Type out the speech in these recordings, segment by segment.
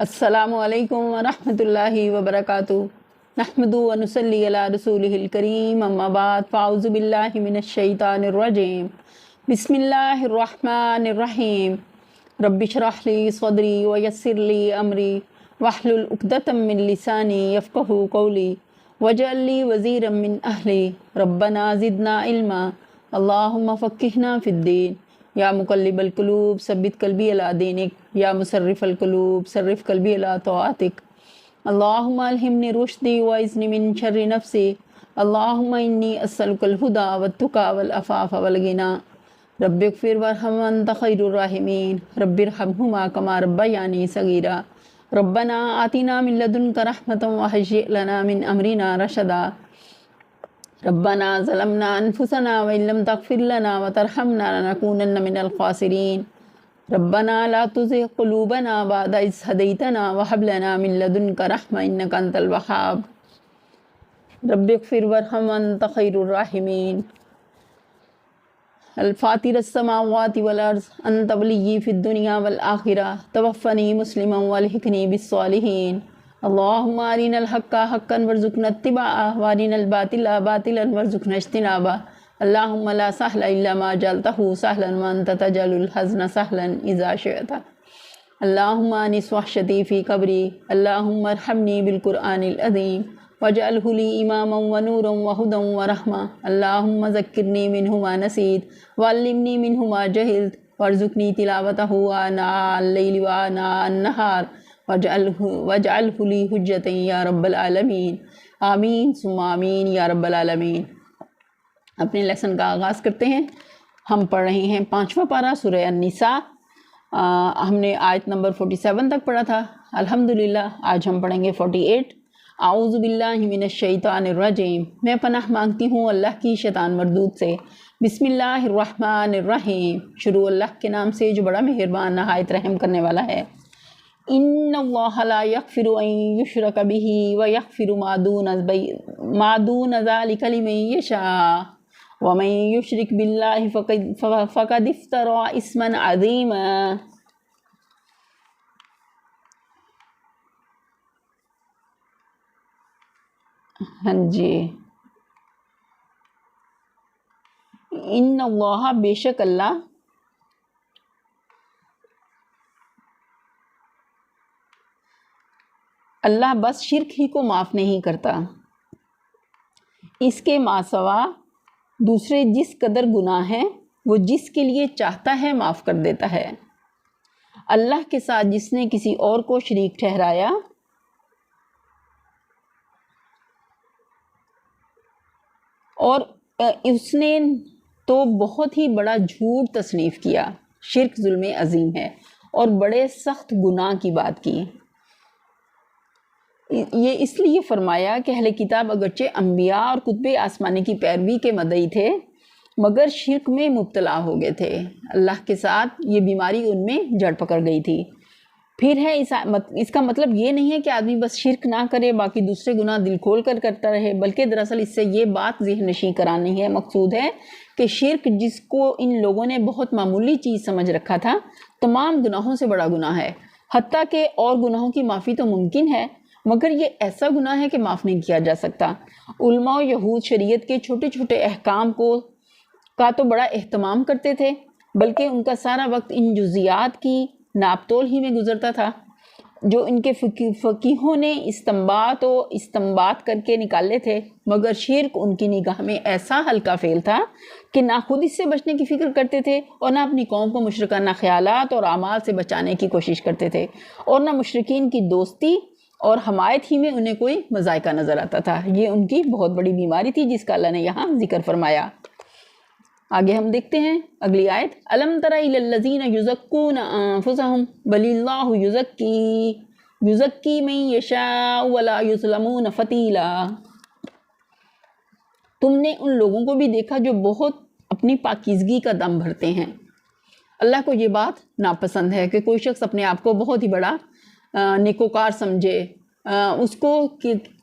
السلام علیکم ورحمۃ اللہ وبرکاتہ۔ نحمد و نصلی علی رسولہ الکریم، اما بعد فاعوذ باللہ من الشیطان الرجیم، بسم اللہ الرحمن الرحیم۔ رب اشرح لی صدری ویسر لی امری واحلل عقدۃ من لسانی یفقہوا قولی واجعل لی وزیرا من اہلی ربنا زدنا علما اللہم فقہنا فی الدین یا مقلب القلوب ثبت قلبی علی دینک یا مصرف القلوب صرف قلبی علی طاعتک اللہم الہمنی رشدی واعذنی من شر نفسی اللہم انی اسألک الہدی والتقی والعفاف والغنی رب اغفر وارحم وانت خیر الراحمین رب ارحمہما کما ربیانی صغیرا ربنا آتنا من لدنک رحمۃ وہیئ لنا من امرنا رشدا ربنا ظلمنا انفسنا وان لم تغفر لنا وترحمنا لنكونن من الخاسرین ربنا لا تزغ قلوبنا بعد اذ هديتنا وهب لنا من لدنك رحمة انك انت الوهاب رب اغفر وارحم وانت خیر الراحمین الفاطر السماوات والارض انت ولی فی الدنیا والآخرہ توفنی مسلما والحقنی بالصالحین اللہم ارنا الحق حقا وارزقنا اتباعہ وارنا الباطل باطلا وارزقنا اجتنابہ اللہم لا سہل الا ما جعلتہ سہلا وانت تجعل الحزن سہلا اذا شئت اللہم آنس وحشتی فی قبری اللہم ارحمنی بالقرآن العظیم واجعلہ لی اماما ونورا وہدا ورحمہ اللہم ذکرنی منہ ما نسیت وعلمنی منہ ما جہلت وارزقنی تلاوتہ آناء اللیل وآناء النہار واجعلہ لی حجتا یا رب العالمین آمین ثم آمین یا رب العالمین۔ اپنے لیسن کا آغاز کرتے ہیں۔ ہم پڑھ رہے ہیں 5واں پارہ سورہ النساء۔ ہم نے آیت نمبر 47 تک پڑھا تھا۔ الحمدللہ آج ہم پڑھیں گے 48۔ اعوذ باللہ من الشیطان الرجیم، میں پناہ مانگتی ہوں اللہ کی شیطان مردود سے۔ بسم اللہ الرحمن الرحیم، شروع اللہ کے نام سے جو بڑا مہربان نہایت رحم کرنے والا ہے۔ ان اللہ لا یغفر ان یشرک بہ ویغفر ما دون ذلک لمن یشاء ومن یشرک باللہ فقد افترى اسما عظیما۔ ہاں جی، ان اللہ بے شک اللہ بس شرک ہی کو معاف نہیں کرتا، اس کے ماسوا دوسرے جس قدر گناہ ہیں وہ جس کے لیے چاہتا ہے معاف کر دیتا ہے۔ اللہ کے ساتھ جس نے کسی اور کو شریک ٹھہرایا اور اس نے تو بہت ہی بڑا جھوٹ تصنیف کیا۔ شرک ظلم عظیم ہے اور بڑے سخت گناہ کی بات کی۔ یہ اس لیے فرمایا کہ اہل کتاب اگرچہ انبیاء اور کتب آسمانی کی پیروی کے مدعی تھے مگر شرک میں مبتلا ہو گئے تھے۔ اللہ کے ساتھ یہ بیماری ان میں جڑ پکڑ گئی تھی۔ پھر ہے اس کا مطلب یہ نہیں ہے کہ آدمی بس شرک نہ کرے باقی دوسرے گناہ دل کھول کر کرتا رہے، بلکہ دراصل اس سے یہ بات ذہن نشین کرانی ہے، مقصود ہے کہ شرک جس کو ان لوگوں نے بہت معمولی چیز سمجھ رکھا تھا تمام گناہوں سے بڑا گناہ ہے، حتیٰ کہ اور گناہوں کی معافی تو ممکن ہے مگر یہ ایسا گناہ ہے کہ معاف نہیں کیا جا سکتا۔ علماء و یہود شریعت کے چھوٹے چھوٹے احکام کا تو بڑا اہتمام کرتے تھے، بلکہ ان کا سارا وقت ان جزیات کی ناپ تول ہی میں گزرتا تھا جو ان کے فقیہوں نے استنباط کر کے نکالے تھے، مگر شرک ان کی نگاہ میں ایسا ہلکا فعل تھا کہ نہ خود اس سے بچنے کی فکر کرتے تھے اور نہ اپنی قوم کو مشرکانہ خیالات اور اعمال سے بچانے کی کوشش کرتے تھے، اور نہ مشرکین کی دوستی اور حمایت ہی میں انہیں کوئی مذائقہ نظر آتا تھا۔ یہ ان کی بہت بڑی بیماری تھی جس کا اللہ نے یہاں ذکر فرمایا۔ آگے ہم دیکھتے ہیں اگلی آیت، الم تر الی الذین یزکون انفسہم بل اللہ یزکی من یشاء ولا یظلمون فتیلا۔ تم نے ان لوگوں کو بھی دیکھا جو بہت اپنی پاکیزگی کا دم بھرتے ہیں۔ اللہ کو یہ بات ناپسند ہے کہ کوئی شخص اپنے آپ کو بہت ہی بڑا نیکوکار سمجھے، اس کو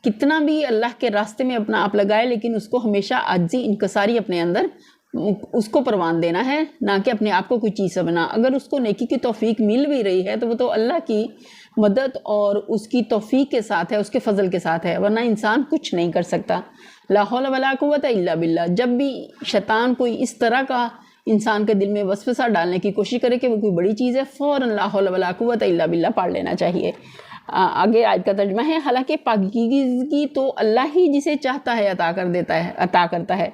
کتنا بھی اللہ کے راستے میں اپنا آپ لگائے لیکن اس کو ہمیشہ عاجزی انکساری اپنے اندر اس کو پروان دینا ہے، نہ کہ اپنے آپ کو کوئی چیز سمجھنا۔ اگر اس کو نیکی کی توفیق مل بھی رہی ہے تو وہ تو اللہ کی مدد اور اس کی توفیق کے ساتھ ہے، اس کے فضل کے ساتھ ہے، ورنہ انسان کچھ نہیں کر سکتا۔ لا حول ولا قوت الا باللہ۔ جب بھی شیطان کوئی اس طرح کا انسان کے دل میں وسوسہ ڈالنے کی کوشش کرے کہ وہ کوئی بڑی چیز ہے، فوراً لا حول ولا قوت الا باللہ پڑھ لینا چاہیے۔ آگے آیت کا ترجمہ ہے، حالانکہ پاکیزگی تو اللہ ہی جسے چاہتا ہے عطا کرتا ہے،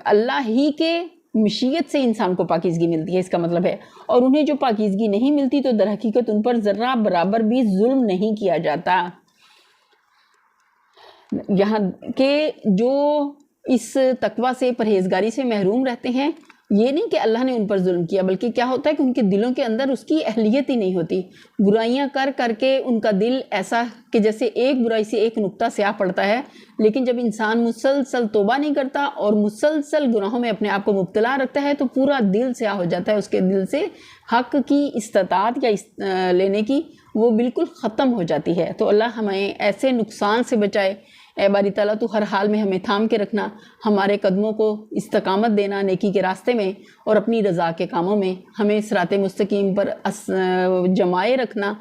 اللہ ہی کے مشیت سے انسان کو پاکیزگی ملتی ہے، اس کا مطلب ہے، اور انہیں جو پاکیزگی نہیں ملتی تو در حقیقت ان پر ذرہ برابر بھی ظلم نہیں کیا جاتا۔ یہاں کہ جو اس تقوی سے، پرہیزگاری سے محروم رہتے ہیں، یہ نہیں کہ اللہ نے ان پر ظلم کیا، بلکہ کیا ہوتا ہے کہ ان کے دلوں کے اندر اس کی اہلیت ہی نہیں ہوتی۔ برائیاں کر کر کے ان کا دل ایسا کہ جیسے ایک برائی سے ایک نقطہ سیاہ پڑتا ہے، لیکن جب انسان مسلسل توبہ نہیں کرتا اور مسلسل گناہوں میں اپنے آپ کو مبتلا رکھتا ہے تو پورا دل سیاہ ہو جاتا ہے، اس کے دل سے حق کی استطاعت یا لینے کی وہ بالکل ختم ہو جاتی ہے۔ تو اللہ ہمیں ایسے نقصان سے بچائے۔ اے باری تعالیٰ تو ہر حال میں ہمیں تھام کے رکھنا، ہمارے قدموں کو استقامت دینا نیکی کے راستے میں اور اپنی رضا کے کاموں میں، ہمیں صراط مستقیم پر جمائے رکھنا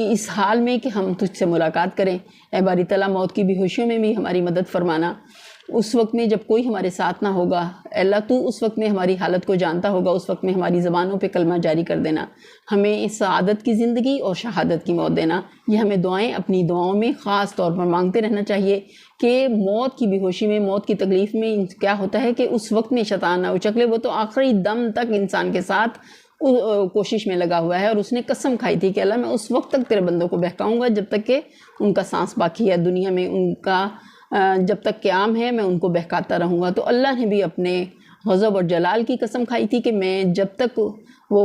اس حال میں کہ ہم تجھ سے ملاقات کریں۔ اے باری تعالیٰ موت کی بے ہوشیوں میں بھی ہماری مدد فرمانا، اس وقت میں جب کوئی ہمارے ساتھ نہ ہوگا، اے اللہ تو اس وقت میں ہماری حالت کو جانتا ہوگا، اس وقت میں ہماری زبانوں پہ کلمہ جاری کر دینا، ہمیں سعادت کی زندگی اور شہادت کی موت دینا۔ یہ ہمیں دعائیں اپنی دعاؤں میں خاص طور پر مانگتے رہنا چاہیے کہ موت کی بے ہوشی میں، موت کی تکلیف میں کیا ہوتا ہے کہ اس وقت میں شیطان نہ اچکلے، وہ تو آخری دم تک انسان کے ساتھ کوشش میں لگا ہوا ہے، اور اس نے قسم کھائی تھی کہ اللہ میں اس وقت تک تیرے بندوں کو بہکاؤں گا جب تک کہ ان کا سانس باقی ہے دنیا میں، ان کا جب تک قیام ہے میں ان کو بہکاتا رہوں گا۔ تو اللہ نے بھی اپنے غضب اور جلال کی قسم کھائی تھی کہ میں جب تک وہ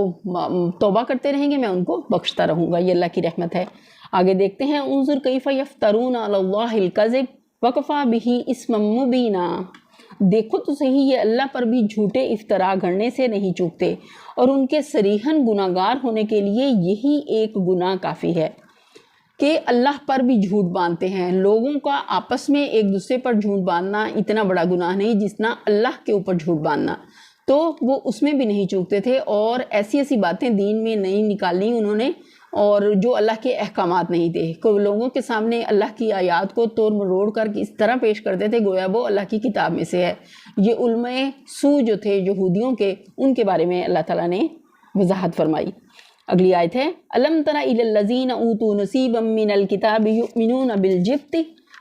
توبہ کرتے رہیں گے میں ان کو بخشتا رہوں گا۔ یہ اللہ کی رحمت ہے۔ آگے دیکھتے ہیں، انظر کیف یفترون علی اللہ الکذب وکفی بہ اسما مبینا۔ دیکھو تو صحیح، یہ اللہ پر بھی جھوٹے افطرا گھڑنے سے نہیں چوکتے، اور ان کے صریحاً گناہ گار ہونے کے لیے یہی ایک گناہ کافی ہے کہ اللہ پر بھی جھوٹ باندھتے ہیں۔ لوگوں کا آپس میں ایک دوسرے پر جھوٹ باندھنا اتنا بڑا گناہ نہیں جتنا اللہ کے اوپر جھوٹ باندھنا، تو وہ اس میں بھی نہیں چوکتے تھے، اور ایسی ایسی باتیں دین میں نہیں نکالنی انہوں نے، اور جو اللہ کے احکامات نہیں تھے، کہ لوگوں کے سامنے اللہ کی آیات کو توڑ مروڑ کر اس طرح پیش کرتے تھے گویا وہ اللہ کی کتاب میں سے ہے۔ یہ علماء سو جو تھے یہودیوں کے، ان کے بارے میں اللہ تعالیٰ نے وضاحت فرمائی۔ اگلی آیت ہے، الم تر الی الذین اوتوا نصیبا من الکتاب یؤمنون بالجبت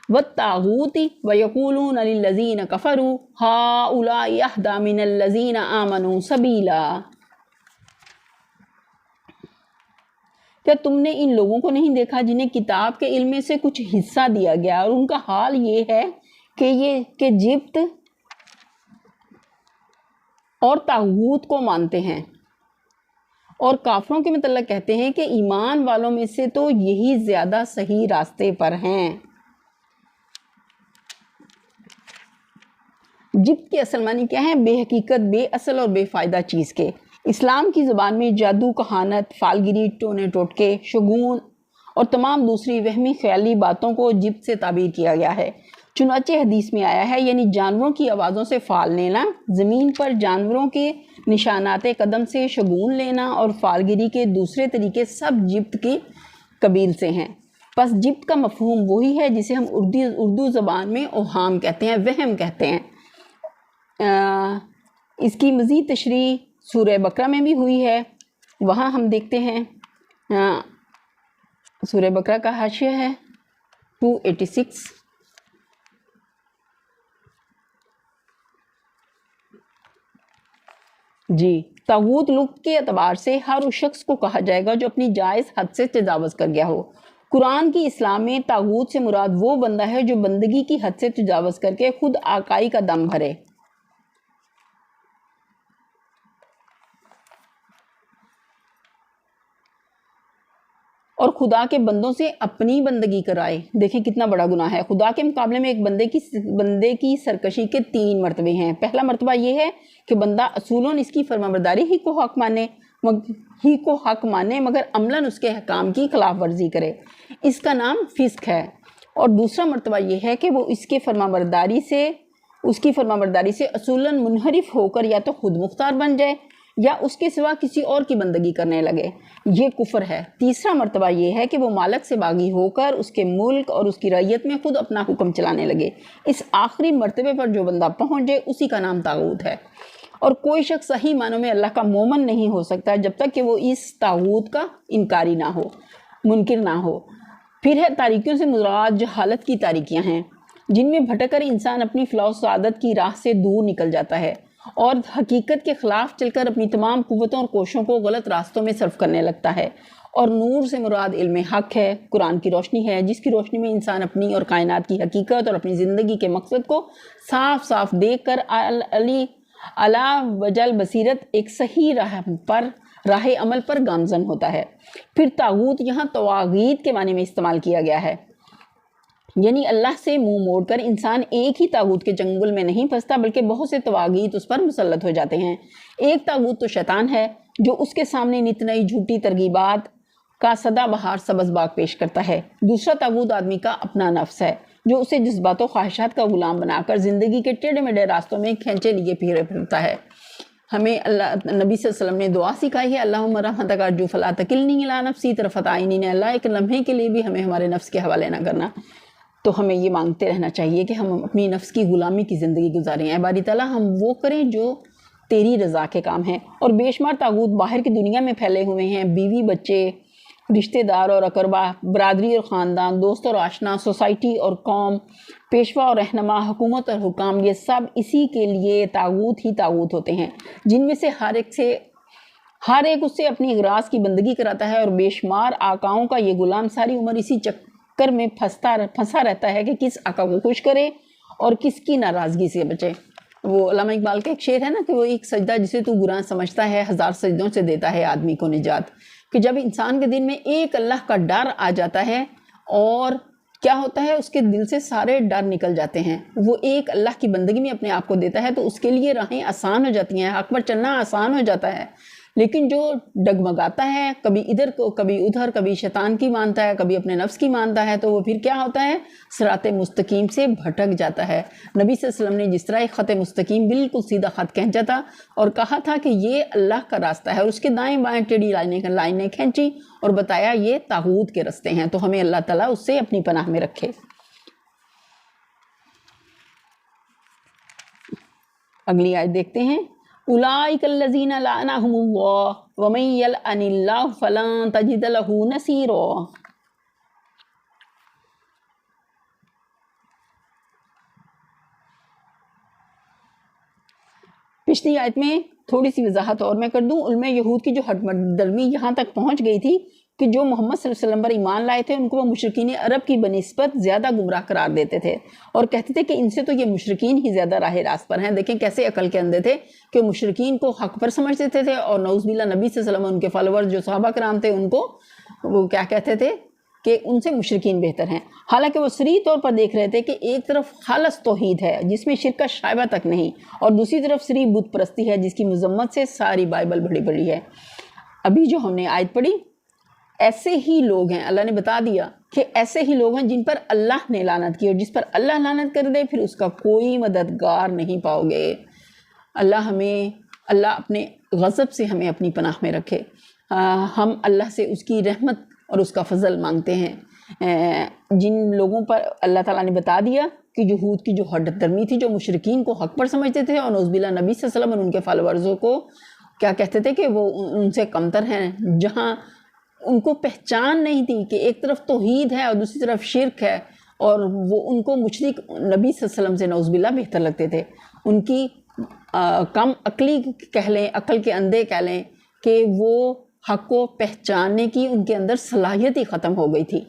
والطاغوت ویقولون للذین کفروا ہؤلاء اہدی من الذین آمنوا سبیلا۔ کیا تم نے ان لوگوں کو نہیں دیکھا جنہیں کتاب کے علم میں سے کچھ حصہ دیا گیا، اور ان کا حال یہ ہے کہ جبت اور طاغوت کو مانتے ہیں، اور کافروں کے متعلق کہتے ہیں کہ ایمان والوں میں سے تو یہی زیادہ صحیح راستے پر ہیں۔ جبت کے اصل معنی کیا ہے؟ بے حقیقت، بے اصل اور بے فائدہ چیز کے۔ اسلام کی زبان میں جادو، کہانت، فالگیری، ٹونے ٹوٹکے، شگون اور تمام دوسری وہمی خیالی باتوں کو جبت سے تعبیر کیا گیا ہے۔ چنانچہ حدیث میں آیا ہے، یعنی جانوروں کی آوازوں سے فال لینا، زمین پر جانوروں کے نشانات قدم سے شگون لینا اور فالگیری کے دوسرے طریقے سب جبت کی قبیل سے ہیں۔ پس جبت کا مفہوم وہی ہے جسے ہم اردو زبان میں اوہام کہتے ہیں، وہم کہتے ہیں۔ اس کی مزید تشریح سورہ بقرہ میں بھی ہوئی ہے، وہاں ہم دیکھتے ہیں، سورہ بقرہ کا حاشیہ ہے 286۔ جی، طاغوت لغت کے اعتبار سے ہر اس شخص کو کہا جائے گا جو اپنی جائز حد سے تجاوز کر گیا ہو۔ قرآن کی اسلام میں طاغوت سے مراد وہ بندہ ہے جو بندگی کی حد سے تجاوز کر کے خود آقائی کا دم بھرے اور خدا کے بندوں سے اپنی بندگی کرائے۔ دیکھیں کتنا بڑا گناہ ہے۔ خدا کے مقابلے میں ایک بندے کی سرکشی کے 3 مرتبے ہیں۔ پہلا مرتبہ یہ ہے کہ بندہ اصولاً اس کی فرمانبرداری ہی کو حق مانے مگر عملاً اس کے احکام کی خلاف ورزی کرے، اس کا نام فسق ہے۔ اور دوسرا مرتبہ یہ ہے کہ وہ اس کی فرمانبرداری سے اصولاً منحرف ہو کر یا تو خود مختار بن جائے یا اس کے سوا کسی اور کی بندگی کرنے لگے، یہ کفر ہے۔ تیسرا مرتبہ یہ ہے کہ وہ مالک سے باغی ہو کر اس کے ملک اور اس کی رعیت میں خود اپنا حکم چلانے لگے۔ اس آخری مرتبے پر جو بندہ پہنچے اسی کا نام طاغوت ہے، اور کوئی شخص صحیح معنوں میں اللہ کا مومن نہیں ہو سکتا جب تک کہ وہ اس طاغوت کا انکاری نہ ہو، منکر نہ ہو۔ پھر ہے تاریکیوں سے مراد جہالت کی تاریکیاں ہیں، جن میں بھٹک کر انسان اپنی فلاح و سعادت کی راہ سے دور نکل جاتا ہے اور حقیقت کے خلاف چل کر اپنی تمام قوتوں اور کوششوں کو غلط راستوں میں صرف کرنے لگتا ہے۔ اور نور سے مراد علم حق ہے، قرآن کی روشنی ہے، جس کی روشنی میں انسان اپنی اور کائنات کی حقیقت اور اپنی زندگی کے مقصد کو صاف صاف دیکھ کر علی وجل بصیرت ایک صحیح راہ عمل پر گامزن ہوتا ہے۔ پھر طاغوت یہاں طواغیت کے معنی میں استعمال کیا گیا ہے، یعنی اللہ سے منہ موڑ کر انسان ایک ہی طاغوت کے چنگل میں نہیں پھنستا بلکہ بہت سے طواغیت اس پر مسلط ہو جاتے ہیں۔ ایک طاغوت تو شیطان ہے جو اس کے سامنے نت نئی جھوٹی ترغیبات کا سدا بہار سبز باغ پیش کرتا ہے۔ دوسرا طاغوت آدمی کا اپنا نفس ہے جو اسے جذبات و خواہشات کا غلام بنا کر زندگی کے ٹیڑھے میڑھے راستوں میں کھینچے لیے پھرتا ہے۔ ہمیں نبی صلی اللہ علیہ وسلم نے دعا سکھائی ہے، اللہم رحمتک ارجو فلا تکلنی الی نفسی طرفۃ عین، نے اللہ ایک لمحے کے لیے بھی ہمیں ہمارے نفس کے حوالے نہ کرنا۔ تو ہمیں یہ مانگتے رہنا چاہیے کہ ہم اپنی نفس کی غلامی کی زندگی گزاریں، اے باری تعالیٰ ہم وہ کریں جو تیری رضا کے کام ہیں۔ اور بے شمار طاغوت باہر کی دنیا میں پھیلے ہوئے ہیں، بیوی بچے، رشتہ دار اور اقربا، برادری اور خاندان، دوست اور آشنا، سوسائٹی اور قوم، پیشوا اور رہنما، حکومت اور حکام، یہ سب اسی کے لیے طاغوت ہی طاغوت ہوتے ہیں، جن میں سے ہر ایک اس سے اپنی اغراض کی بندگی کراتا ہے، اور بے شمار آقاؤں کا یہ غلام ساری عمر اسی چکر میں پھنسا رہتا ہے کہ کس آقا کو خوش کرے اور کس کی ناراضگی سے بچے۔ وہ علامہ اقبال کا ایک شعر ہے نا کہ وہ ایک سجدہ جسے تو گناہ سمجھتا ہے 1000 سجدوں سے دیتا ہے آدمی کو نجات، کہ جب انسان کے دل میں ایک اللہ کا ڈر آ جاتا ہے اور کیا ہوتا ہے اس کے دل سے سارے ڈر نکل جاتے ہیں، وہ ایک اللہ کی بندگی میں اپنے آپ کو دیتا ہے تو اس کے لیے راہیں آسان ہو جاتی ہیں، حق پر چلنا آسان ہو جاتا ہے۔ لیکن جو ڈگمگاتا ہے، کبھی ادھر کو کبھی ادھر، کبھی شیطان کی مانتا ہے کبھی اپنے نفس کی مانتا ہے، تو وہ پھر کیا ہوتا ہے، صراط مستقیم سے بھٹک جاتا ہے۔ نبی صلی اللہ علیہ وسلم نے جس طرح ایک خط مستقیم بالکل سیدھا خط کھینچا تھا اور کہا تھا کہ یہ اللہ کا راستہ ہے، اور اس کے دائیں بائیں ٹیڑھی لائنیں کھینچی اور بتایا یہ طاغوت کے راستے ہیں، تو ہمیں اللہ تعالیٰ اس سے اپنی پناہ میں رکھے۔ اگلی آیت دیکھتے ہیں، اولئک الذین لعنہم اللہ ومن یلعن اللہ فلن تجد لہ نصیرا۔ پچھلی آیت میں تھوڑی سی وضاحت اور میں کر دوں، علماء یہود کی جو ہٹ درمی یہاں تک پہنچ گئی تھی کہ جو محمد صلی اللہ علیہ وسلم پر ایمان لائے تھے ان کو وہ مشرکین عرب کی بنسبت زیادہ گمراہ قرار دیتے تھے اور کہتے تھے کہ ان سے تو یہ مشرکین ہی زیادہ راہ راست پر ہیں۔ دیکھیں کیسے عقل کے اندھے تھے کہ مشرکین کو حق پر سمجھتے تھے اور نعوذ باللہ نبی صلی اللہ علیہ وسلم ان کے فالوور جو صحابہ کرام تھے ان کو وہ کیا کہتے تھے کہ ان سے مشرکین بہتر ہیں، حالانکہ وہ صریح طور پر دیکھ رہے تھے کہ ایک طرف خالص توحید ہے جس میں شرک کا شائبہ تک نہیں، اور دوسری طرف صریح بت پرستی ہے جس کی مذمت سے ساری بائبل بھری پڑی ہے۔ ابھی جو ہم نے آیت پڑھی، ایسے ہی لوگ ہیں، اللہ نے بتا دیا کہ ایسے ہی لوگ ہیں جن پر اللہ نے لعنت کی، اور جس پر اللہ لعنت کر دے پھر اس کا کوئی مددگار نہیں پاؤ گے۔ اللہ اپنے غضب سے ہمیں اپنی پناہ میں رکھے۔ ہم اللہ سے اس کی رحمت اور اس کا فضل مانگتے ہیں۔ جن لوگوں پر اللہ تعالیٰ نے بتا دیا کہ یہود کی جو ہٹ درمی تھی، جو مشرکین کو حق پر سمجھتے تھے اور نعوذ باللہ نبی صلی اللہ علیہ وسلم اور ان کے فالورزوں کو کیا کہتے تھے کہ وہ ان سے کمتر ہیں، جہاں ان کو پہچان نہیں تھی کہ ایک طرف توحید ہے اور دوسری طرف شرک ہے، اور وہ ان کو مشرک نبی صلی اللہ علیہ وسلم سے نعوذ باللہ بہتر لگتے تھے۔ ان کی کم عقلی کہہ لیں، عقل کے اندھے کہہ لیں کہ وہ حق کو پہچاننے کی ان کے اندر صلاحیت ہی ختم ہو گئی تھی۔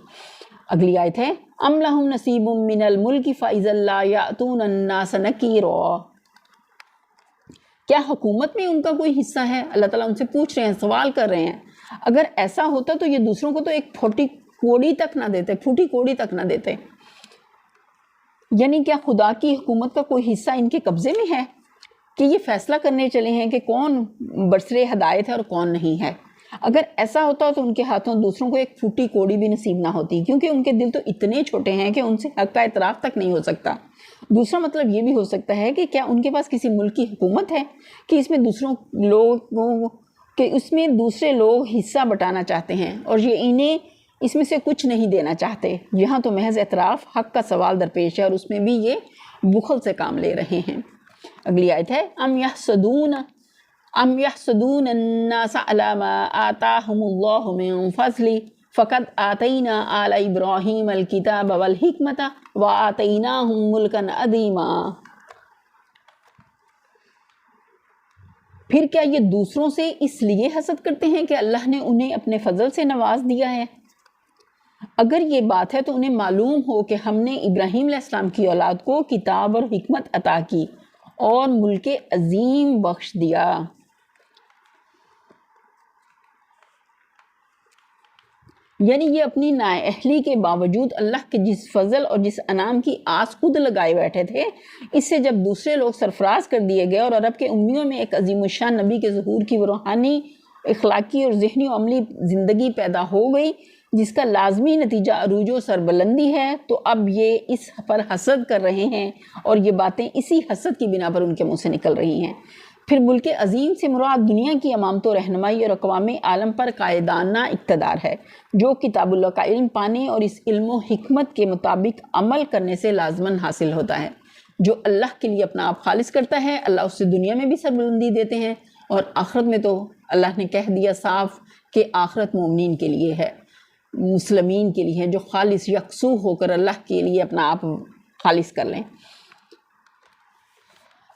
اگلی آیت ہے، ام لہم نصیب من الملک فاذا لا یأتون الناس نکیرا۔ کیا حکومت میں ان کا کوئی حصہ ہے؟ اللہ تعالیٰ ان سے پوچھ رہے ہیں، سوال کر رہے ہیں۔ اگر ایسا ہوتا تو یہ دوسروں کو تو ایک پھوٹی کوڑی تک نہ دیتے۔ یعنی کیا خدا کی حکومت کا کوئی حصہ ان کے قبضے میں ہے کہ یہ فیصلہ کرنے چلے ہیں کہ کون برسر ہدایت ہے اور کون نہیں ہے؟ اگر ایسا ہوتا تو ان کے ہاتھوں دوسروں کو ایک پھوٹی کوڑی بھی نصیب نہ ہوتی، کیونکہ ان کے دل تو اتنے چھوٹے ہیں کہ ان سے حق کا اعتراف تک نہیں ہو سکتا۔ دوسرا مطلب یہ بھی ہو سکتا ہے کہ کیا ان کے پاس کسی ملک کی حکومت ہے کہ اس میں دوسرے لوگ حصہ بٹانا چاہتے ہیں اور یہ انہیں اس میں سے کچھ نہیں دینا چاہتے۔ یہاں تو محض اعتراف حق کا سوال درپیش ہے اور اس میں بھی یہ بخل سے کام لے رہے ہیں۔ اگلی آیت ہے ام یحسدون الناس علی ما آتاہم اللہ من فضل فقد آتینا آل ابراہیم الکتاب والحکمت وآتیناہم ملکا عظیما۔ پھر کیا یہ دوسروں سے اس لیے حسد کرتے ہیں کہ اللہ نے انہیں اپنے فضل سے نواز دیا ہے؟ اگر یہ بات ہے تو انہیں معلوم ہو کہ ہم نے ابراہیم علیہ السلام کی اولاد کو کتاب اور حکمت عطا کی اور ملک عظیم بخش دیا۔ یعنی یہ اپنی نااہلی کے باوجود اللہ کے جس فضل اور جس انعام کی آس خود لگائے بیٹھے تھے، اس سے جب دوسرے لوگ سرفراز کر دیے گئے اور عرب کے امیوں میں ایک عظیم الشان نبی کے ظہور کی وہ روحانی، اخلاقی اور ذہنی و عملی زندگی پیدا ہو گئی جس کا لازمی نتیجہ عروج و سربلندی ہے، تو اب یہ اس پر حسد کر رہے ہیں اور یہ باتیں اسی حسد کی بنا پر ان کے منہ سے نکل رہی ہیں۔ پھر ملک عظیم سے مراد دنیا کی امامت و رہنمائی اور اقوام عالم پر قائدانہ اقتدار ہے، جو کتاب اللہ کا علم پانے اور اس علم و حکمت کے مطابق عمل کرنے سے لازماً حاصل ہوتا ہے۔ جو اللہ کے لیے اپنا آپ خالص کرتا ہے، اللہ اس سے دنیا میں بھی سربلندی دیتے ہیں، اور آخرت میں تو اللہ نے کہہ دیا صاف کہ آخرت مومنین کے لیے ہے، مسلمین کے لیے ہے، جو خالص یکسو ہو کر اللہ کے لیے اپنا آپ خالص کر لیں۔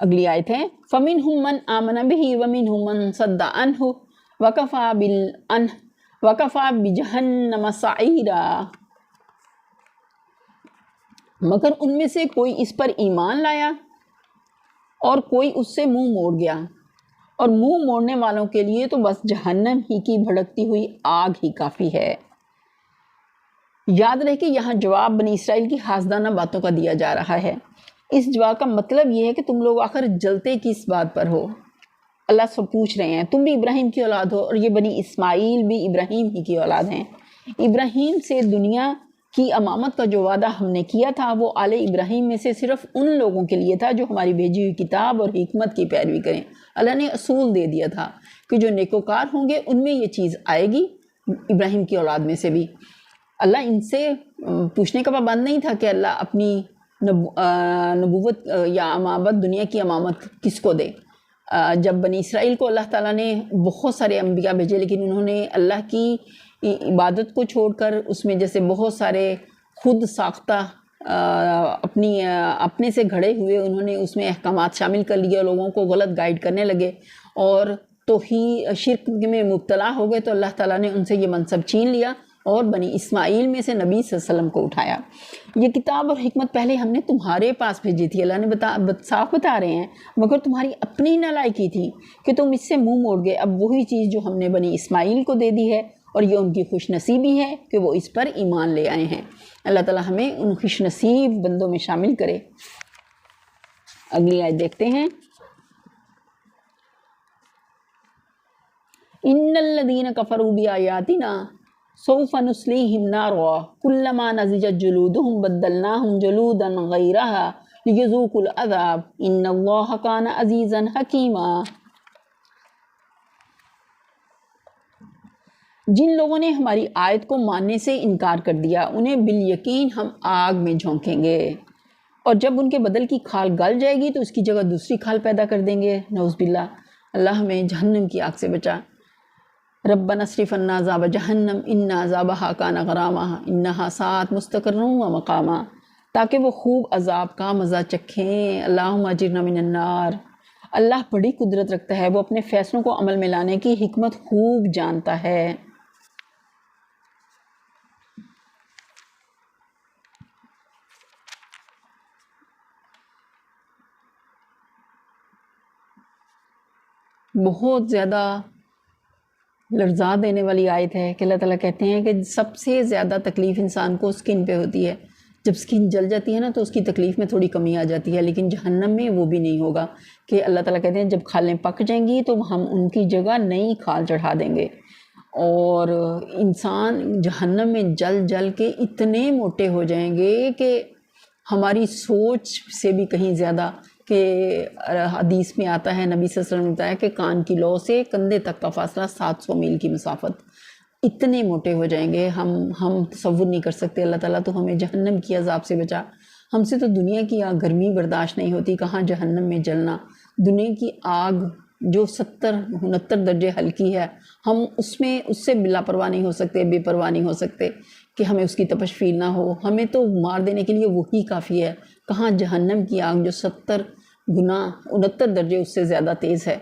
اگلی آیت ہے فَمِنْهُمْ مَنْ آمَنَ بِهِ وَمِنْهُمْ مَنْ صَدَّ عَنْهُ وَكَفَى بِجَهَنَّمَ سَعِيرًا۔ مگر ان میں سے کوئی اس پر ایمان لایا اور کوئی اس سے منہ موڑ گیا، اور منہ موڑنے والوں کے لیے تو بس جہنم ہی کی بھڑکتی ہوئی آگ ہی کافی ہے۔ یاد رہے کہ یہاں جواب بنی اسرائیل کی حاسدانہ باتوں کا دیا جا رہا ہے۔ اس جواب کا مطلب یہ ہے کہ تم لوگ آخر جلتے کس بات پر ہو؟ اللہ سے پوچھ رہے ہیں، تم بھی ابراہیم کی اولاد ہو اور یہ بنی اسماعیل بھی ابراہیم ہی کی اولاد ہیں۔ ابراہیم سے دنیا کی امامت کا جو وعدہ ہم نے کیا تھا وہ آل ابراہیم میں سے صرف ان لوگوں کے لیے تھا جو ہماری بھیجی ہوئی کتاب اور حکمت کی پیروی کریں۔ اللہ نے اصول دے دیا تھا کہ جو نیکوکار ہوں گے ان میں یہ چیز آئے گی، ابراہیم کی اولاد میں سے بھی۔ اللہ ان سے پوچھنے کا پابند نہیں تھا کہ اللہ اپنی نبوت یا امامت، دنیا کی امامت کس کو دے۔ جب بنی اسرائیل کو اللہ تعالیٰ نے بہت سارے انبیاء بھیجے، لیکن انہوں نے اللہ کی عبادت کو چھوڑ کر اس میں جیسے بہت سارے خود ساختہ اپنے سے گھڑے ہوئے انہوں نے اس میں احکامات شامل کر لیے، لوگوں کو غلط گائیڈ کرنے لگے اور شرک میں مبتلا ہو گئے، تو اللہ تعالیٰ نے ان سے یہ منصب چھین لیا اور بنی اسماعیل میں سے نبی صلی اللہ علیہ وسلم کو اٹھایا۔ یہ کتاب اور حکمت پہلے ہم نے تمہارے پاس بھیجی تھی، اللہ نے صاف بتا رہے ہیں، مگر تمہاری اپنی نالائکی تھی کہ تم اس سے منہ موڑ گئے۔ اب وہی چیز جو ہم نے بنی اسماعیل کو دے دی ہے، اور یہ ان کی خوش نصیبی ہے کہ وہ اس پر ایمان لے آئے ہیں۔ اللہ تعالیٰ ہمیں ان خوش نصیب بندوں میں شامل کرے۔ اگلی آیت دیکھتے ہیں، ان الذین کفروا بآیاتنا سوف نصلیہم نارا کلما نضجت جلودہم بدلناہم جلودا غیرہا لیذوقوا العذاب ان اللہ کان عزیزا حکیما۔ جن لوگوں نے ہماری آیت کو ماننے سے انکار کر دیا انہیں بالیقین ہم آگ میں جھونکیں گے، اور جب ان کے بدل کی کھال گل جائے گی تو اس کی جگہ دوسری کھال پیدا کر دیں گے، نعوذ باللہ۔ اللہ ہمیں جہنم کی آگ سے بچا۔ ربنا اصرف عنا عذاب جہنم ان عذابها کان غراما انہا ساءت مستقرا و مقاما، تاکہ وہ خوب عذاب کا مزہ چکھیں۔ اللہم اجرنا من النار۔ اللہ بڑی قدرت رکھتا ہے، وہ اپنے فیصلوں کو عمل میں لانے کی حکمت خوب جانتا ہے۔ بہت زیادہ لرزا دینے والی آیت ہے کہ اللہ تعالیٰ کہتے ہیں کہ سب سے زیادہ تکلیف انسان کو سکن پہ ہوتی ہے۔ جب سکن جل جاتی ہے نا تو اس کی تکلیف میں تھوڑی کمی آ جاتی ہے، لیکن جہنم میں وہ بھی نہیں ہوگا کہ اللہ تعالیٰ کہتے ہیں جب کھالیں پک جائیں گی تو ہم ان کی جگہ نئی کھال چڑھا دیں گے، اور انسان جہنم میں جل جل کے اتنے موٹے ہو جائیں گے کہ ہماری سوچ سے بھی کہیں زیادہ، کہ حدیث میں آتا ہے، نبی صلی اللہ علیہ وسلم نے بتایا کہ کان کی لو سے کندھے تک کا فاصلہ 700 میل کی مسافت، اتنے موٹے ہو جائیں گے ہم تصور نہیں کر سکتے۔ اللہ تعالیٰ تو ہمیں جہنم کی عذاب سے بچا۔ ہم سے تو دنیا کی آگ گرمی برداشت نہیں ہوتی، کہاں جہنم میں جلنا۔ دنیا کی آگ جو 70-69 درجے ہلکی ہے، ہم اس سے لاپرواہ نہیں ہو سکتے، بے پرواہ نہیں ہو سکتے کہ ہمیں اس کی تپش فیل نہ ہو۔ ہمیں تو مار دینے کے لیے وہی کافی ہے، کہاں جہنم کی آگ جو 70 گنا 69 درجے اس سے زیادہ تیز ہے۔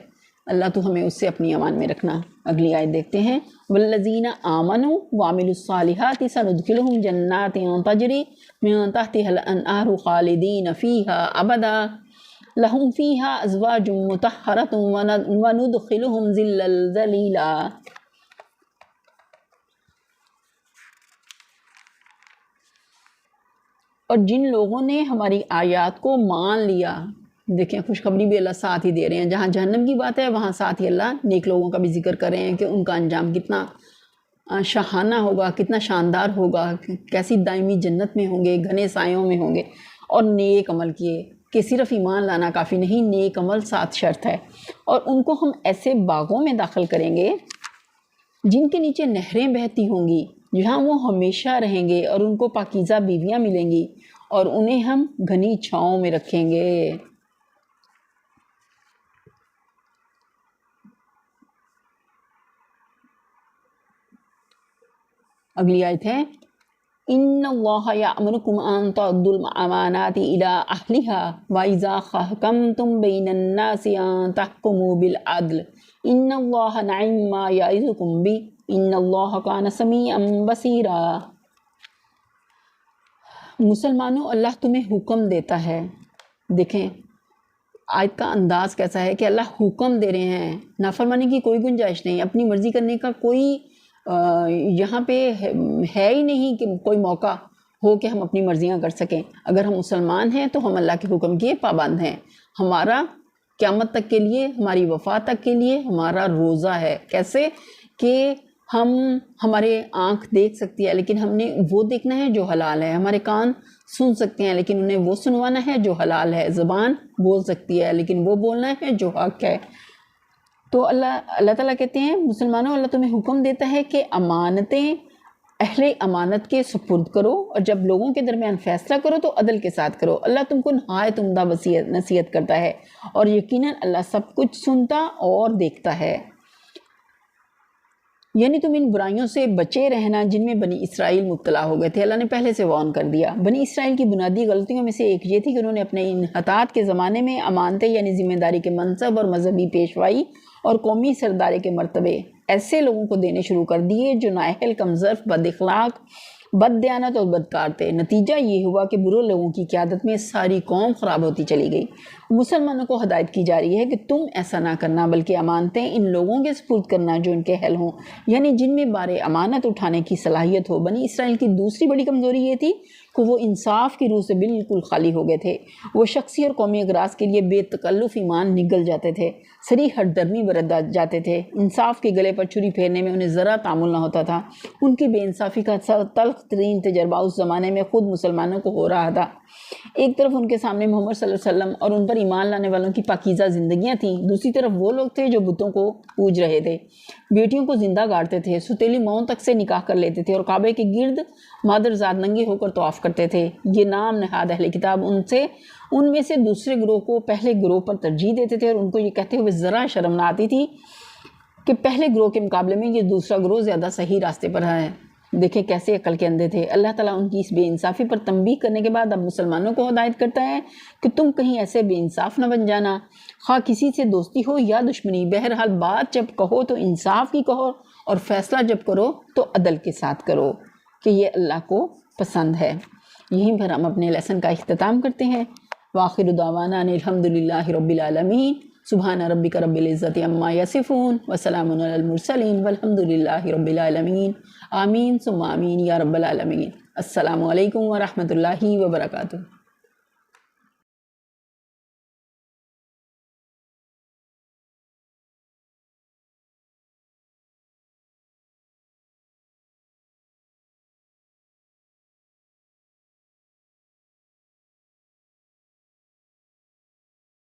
اللہ تو ہمیں اس سے اپنی امان میں رکھنا۔ اگلی آیت دیکھتے ہیں، والذین آمنوا وعملوا الصالحات سندخلهم جنات تجری من تحتها الانہار خالدین فیہا ابدا لهم فیہا ازواج مطہرۃ وندخلهم ظلا ذلیلا۔ اور جن لوگوں نے ہماری آیات کو مان لیا، دیکھیں خوشخبری بھی اللہ ساتھ ہی دے رہے ہیں، جہاں جہنم کی بات ہے وہاں ساتھ ہی اللہ نیک لوگوں کا بھی ذکر کر رہے ہیں کہ ان کا انجام کتنا شاہانہ ہوگا، کتنا شاندار ہوگا، کیسی دائمی جنت میں ہوں گے، گھنے سایوں میں ہوں گے، اور نیک عمل کیے، کہ صرف ایمان لانا کافی نہیں، نیک عمل ساتھ شرط ہے۔ اور ان کو ہم ایسے باغوں میں داخل کریں گے جن کے نیچے نہریں بہتی ہوں گی، جہاں وہ ہمیشہ رہیں گے، اور ان کو پاکیزہ بیویاں ملیں گی، اور انہیں ہم گھنی چھاؤں میں رکھیں گے۔ اگلی آیت ہے، ان اللہ یأمرکم ان تؤدوا الامانات الی اہلہا واذا حکمتم بین الناس ان تحکموا بالعدل ان اللہ نعم ما یعظکم بہ ان اللہ کان سمیعا بصیرا۔ مسلمانوں، اللہ تمہیں حکم دیتا ہے۔ دیکھیں آیت کا انداز کیسا ہے کہ اللہ حکم دے رہے ہیں، نافرمانی کی کوئی گنجائش نہیں، اپنی مرضی کرنے کا کوئی یہاں پہ ہے ہی نہیں کہ کوئی موقع ہو کہ ہم اپنی مرضیاں کر سکیں۔ اگر ہم مسلمان ہیں تو ہم اللہ کے حکم کے پابند ہیں۔ ہمارا قیامت تک کے لیے، ہماری وفات تک کے لیے ہمارا روزہ ہے۔ کیسے کہ ہمارے آنکھ دیکھ سکتی ہے لیکن ہم نے وہ دیکھنا ہے جو حلال ہے، ہمارے کان سن سکتے ہیں لیکن انہیں وہ سنوانا ہے جو حلال ہے، زبان بول سکتی ہے لیکن وہ بولنا ہے جو حق ہے۔ تو اللہ تعالیٰ کہتے ہیں مسلمانوں، اللہ تمہیں حکم دیتا ہے کہ امانتیں اہل امانت کے سپرد کرو، اور جب لوگوں کے درمیان فیصلہ کرو تو عدل کے ساتھ کرو۔ اللہ تم کو نہایت عمدہ نصیحت کرتا ہے، اور یقیناً اللہ سب کچھ سنتا اور دیکھتا ہے۔ یعنی تم ان برائیوں سے بچے رہنا جن میں بنی اسرائیل مبتلا ہو گئے تھے۔ اللہ نے پہلے سے وارن کر دیا۔ بنی اسرائیل کی بنیادی غلطیوں میں سے ایک یہ تھی کہ انہوں نے اپنے انحطاط کے زمانے میں امانتیں یعنی ذمہ داری کے منصب اور مذہبی پیشوائی اور قومی سرداری کے مرتبے ایسے لوگوں کو دینے شروع کر دیے جو نااہل، کمظرف، بد اخلاق، بد دیانت اور بدکار تھے۔ نتیجہ یہ ہوا کہ برے لوگوں کی قیادت میں ساری قوم خراب ہوتی چلی گئی۔ مسلمانوں کو ہدایت کی جا رہی ہے کہ تم ایسا نہ کرنا، بلکہ امانتیں ان لوگوں کے سپرد کرنا جو ان کے اہل ہوں، یعنی جن میں بار امانت اٹھانے کی صلاحیت ہو۔ بنی اسرائیل کی دوسری بڑی کمزوری یہ تھی کہ وہ انصاف کی روح سے بالکل خالی ہو گئے تھے۔ وہ شخصی اور قومی اغراض کے لیے بے تکلف ایمان نگل جاتے تھے، صریح ہٹ درمی برت جاتے تھے، انصاف کے گلے پر چھری پھیرنے میں انہیں ذرا تعامل نہ ہوتا تھا۔ ان کی بے انصافی کا تلخ ترین تجربہ اس زمانے میں خود مسلمانوں کو ہو رہا تھا۔ ایک طرف ان کے سامنے محمد صلی اللہ علیہ وسلم اور ان پر ایمان لانے والوں کی پاکیزہ زندگیاں تھیں، دوسری طرف وہ لوگ تھے جو بتوں کو پوج رہے تھے، بیٹیوں کو زندہ گاڑتے تھے، ستیلی ماؤں تک سے نکاح کر لیتے تھے، اور کعبے کے گرد مادر زاد ننگے ہو کر طواف کرتے تھے۔ یہ نام نہاد اہل کتاب ان میں سے دوسرے گروہ کو پہلے گروہ پر ترجیح دیتے تھے، اور ان کو یہ کہتے ہوئے ذرا شرم نہ آتی تھی کہ پہلے گروہ کے مقابلے میں یہ دوسرا گروہ زیادہ صحیح راستے پر ہے۔ دیکھیں کیسے عقل کے اندھے تھے۔ اللہ تعالیٰ ان کی اس بے انصافی پر تنبیہ کرنے کے بعد اب مسلمانوں کو ہدایت کرتا ہے کہ تم کہیں ایسے بے انصاف نہ بن جانا، خواہ کسی سے دوستی ہو یا دشمنی، بہرحال بات جب کہو تو انصاف کی کہو، اور فیصلہ جب کرو تو عدل کے ساتھ کرو، کہ یہ اللہ کو پسند ہے۔ یہیں پر ہم اپنے لیسن کا اختتام کرتے ہیں۔ وآخر دعوانا ان الحمدللہ رب العالمین۔ سبحان ربک رب العزت عما یصفون وسلام علی المرسلین والحمدللہ رب العالمین۔ آمین ثم آمین یا رب العالمین۔ السلام علیکم ورحمۃ اللہ وبرکاتہ۔